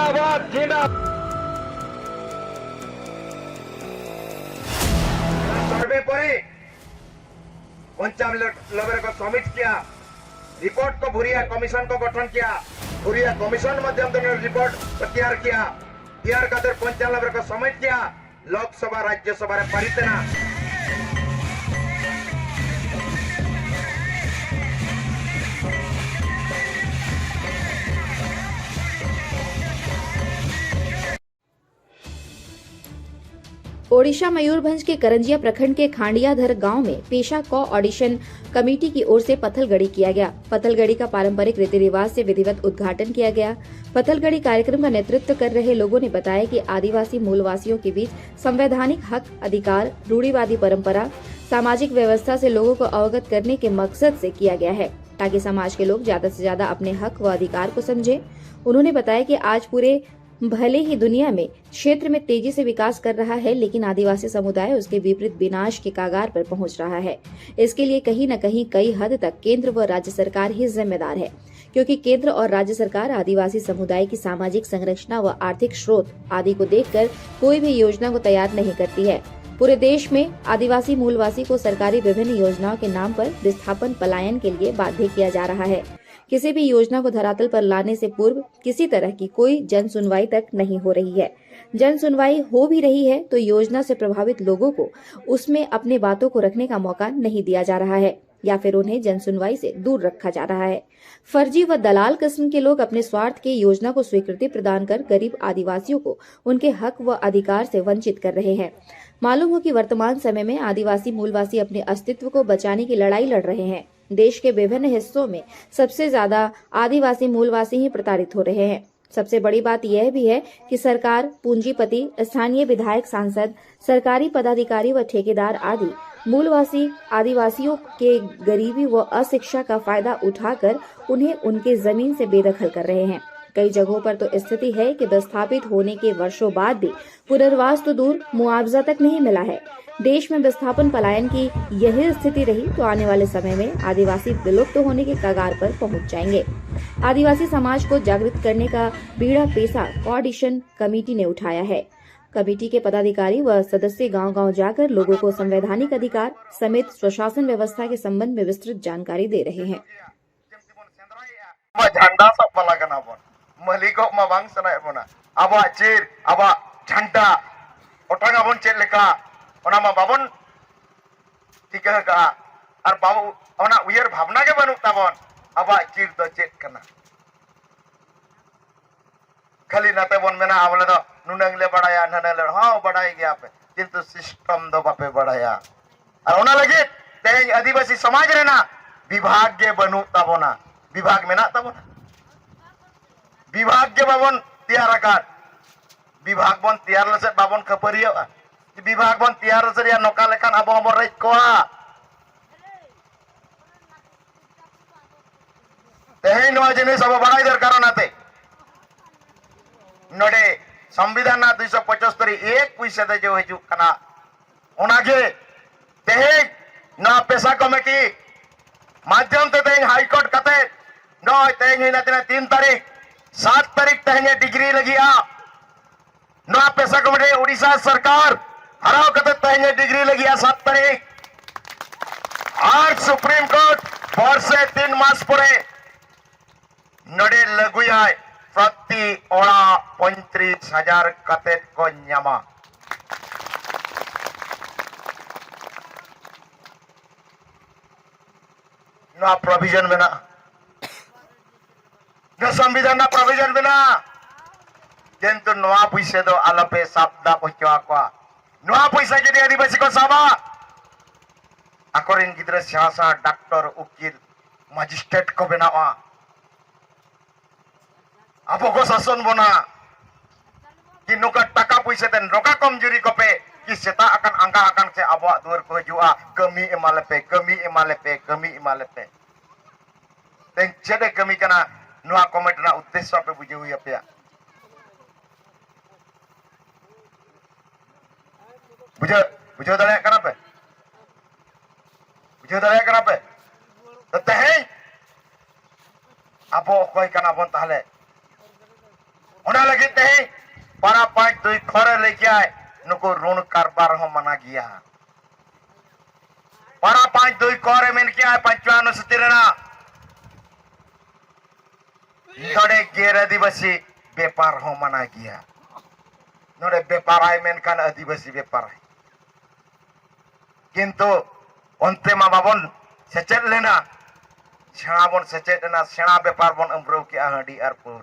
जिंदाबाद जिंदाबाद। सर्वे पर पंचायत लेवल को समिट किया, रिपोर्ट को भूरिया कमीशन को गठन किया, भूरिया कमीशन माध्यम से रिपोर्ट को तैयार किया, तैयार कर पंचायत लेवल को समिट किया, लोकसभा राज्यसभा पारित ना। ओडिशा मयूरभंज के करंजिया प्रखंड के खांडियाधर गांव में पेशा कौ ऑडिशन कमेटी की ओर से पत्थलगड़ी किया गया। पत्थलगड़ी का पारंपरिक रीति रिवाज से विधिवत उद्घाटन किया गया। पत्थलगड़ी कार्यक्रम का नेतृत्व कर रहे लोगों ने बताया कि आदिवासी मूलवासियों के बीच संवैधानिक हक, अधिकार, रूढ़िवादी परंपरा, सामाजिक व्यवस्था से लोगों को अवगत करने के मकसद से किया गया है, ताकि समाज के लोग ज्यादा से ज्यादा अपने हक व अधिकार को समझें। उन्होंने बताया कि आज पूरे भले ही दुनिया में क्षेत्र में तेजी से विकास कर रहा है, लेकिन आदिवासी समुदाय उसके विपरीत विनाश के कगार पर पहुंच रहा है। इसके लिए कहीं न कहीं कई हद तक केंद्र व राज्य सरकार ही जिम्मेदार है, क्योंकि केंद्र और राज्य सरकार आदिवासी समुदाय की सामाजिक संरचना व आर्थिक स्रोत आदि को देखकर कोई भी योजना को तैयार नहीं करती है। पूरे देश में आदिवासी मूलवासी को सरकारी विभिन्न योजनाओं के नाम पर विस्थापन पलायन के लिए बाध्य किया जा रहा है। किसी भी योजना को धरातल पर लाने से पूर्व किसी तरह की कोई जन सुनवाई तक नहीं हो रही है। जन सुनवाई हो भी रही है तो योजना से प्रभावित लोगों को उसमें अपने बातों को रखने का मौका नहीं दिया जा रहा है, या फिर उन्हें जन सुनवाई से दूर रखा जा रहा है। फर्जी व दलाल किस्म के लोग अपने स्वार्थ के योजना को स्वीकृति प्रदान कर गरीब आदिवासियों को उनके हक व अधिकार से वंचित कर रहे हैं। मालूम हो कि वर्तमान समय में आदिवासी मूलवासी अपने अस्तित्व को बचाने की लड़ाई लड़ रहे हैं। देश के विभिन्न हिस्सों में सबसे ज्यादा आदिवासी मूलवासी ही प्रताड़ित हो रहे हैं। सबसे बड़ी बात यह भी है कि सरकार, पूंजीपति, स्थानीय विधायक, सांसद, सरकारी पदाधिकारी व ठेकेदार आदि मूलवासी आदिवासियों के गरीबी व अशिक्षा का फायदा उठाकर उन्हें उनके जमीन से बेदखल कर रहे हैं। कई जगहों पर तो स्थिति है कि विस्थापित होने के वर्षों बाद भी पुनर्वास तो दूर, मुआवजा तक नहीं मिला है। देश में विस्थापन पलायन की यही स्थिति रही तो आने वाले समय में आदिवासी विलुप्त होने के कगार पर पहुंच जाएंगे। आदिवासी समाज को जागृत करने का बीड़ा पेशा ऑडिशन कमेटी ने उठाया है। कमेटी के पदाधिकारी व सदस्य गांव-गांव जाकर लोगों को संवैधानिक अधिकार समेत स्वशासन व्यवस्था के संबंध में विस्तृत जानकारी दे रहे हैं। झंडा सब पलागना बोन मलिको मा बांग सनाय बोना आबा चीर आबा झंडा ओटांगा बोन चेद लेका ओना मा बाबन टिका का और बाबू ओना उयर भावना के बनुक ताबन आबा चीर दो चेद कना खाली नाते बोन मेना आवले दो नुनंगले बड़ाया ननले हां बड़ाई गया पे किंतु सिस्टम दो बापे बड़ाया और ओना लगे तेज आदिवासी समाज रे ना विभाग के बनुक ताबोना विभाग में ना ताबोना विभाग के बाबन तैयार आकार विभाग बन तैयार लसे बाबन खपरियो विभाग बन तैयार लसे या नोका लेखान अब हमर रे कोआ तेहे नो जिनिस अब बड़ाई दरकार नाते नोडे संविधान ना 275 एक पैसा दे जो हिजु कना ओनागे तेहे ना पेशा कमेटी माध्यम ते तेहे हाई कोर्ट कते नो तेहे ना 3 तारीख 7 तारीख तेहे डिग्री लगिया नो पेशा कमेटी उड़ीसा सरकार हराव कते तेहे डिग्री लगिया 7 तारीख आज सुप्रीम कोर्ट वर्षे 3 मास परे नडे लगुया प्रति ओड़ा 35,000 कते को न्यामा नो प्रोविजन में ना नो संविधान ना प्रोविजन में ना किंतु नोआ पैसे दो आलपे साबदा पहुंचवा को नोआ पैसा जदि आदिवासी को साबा आकोरिन गिद्रा सियासा डॉक्टर उकिल मजिस्ट्रेट को बनावा अब को शासन बना कि नुका टाका पैसा तेन रोका कमजोरी को पे कि सेता akan angka akan से अब दुर को जुआ कमी इमालपे कमी इमालपे तेन चेदे कमी कना नुआ कमेटी ना उद्देश्य पे बुझे हुई पे बुझे दाड़े कना पे बुझे दाड़े कना पे तो तेहे अब कोई कना बन ताहले ओना लगे तेहे पारा 5-2 खरे लेके आए नुको ऋण कारबार हो मना गया पारा 5-2 खरे मेन के आए 5 अनुसूची रेना नोड़े गैर आदिवासी व्यापार हो मना गया नोड़े व्यापार आए मेन कान आदिवासी व्यापार है किंतु अंते मा बाबन सेचेत लेना सेना बन सेचेत लेना सेना व्यापार बन अम्ब्रो के हांडी आर पौर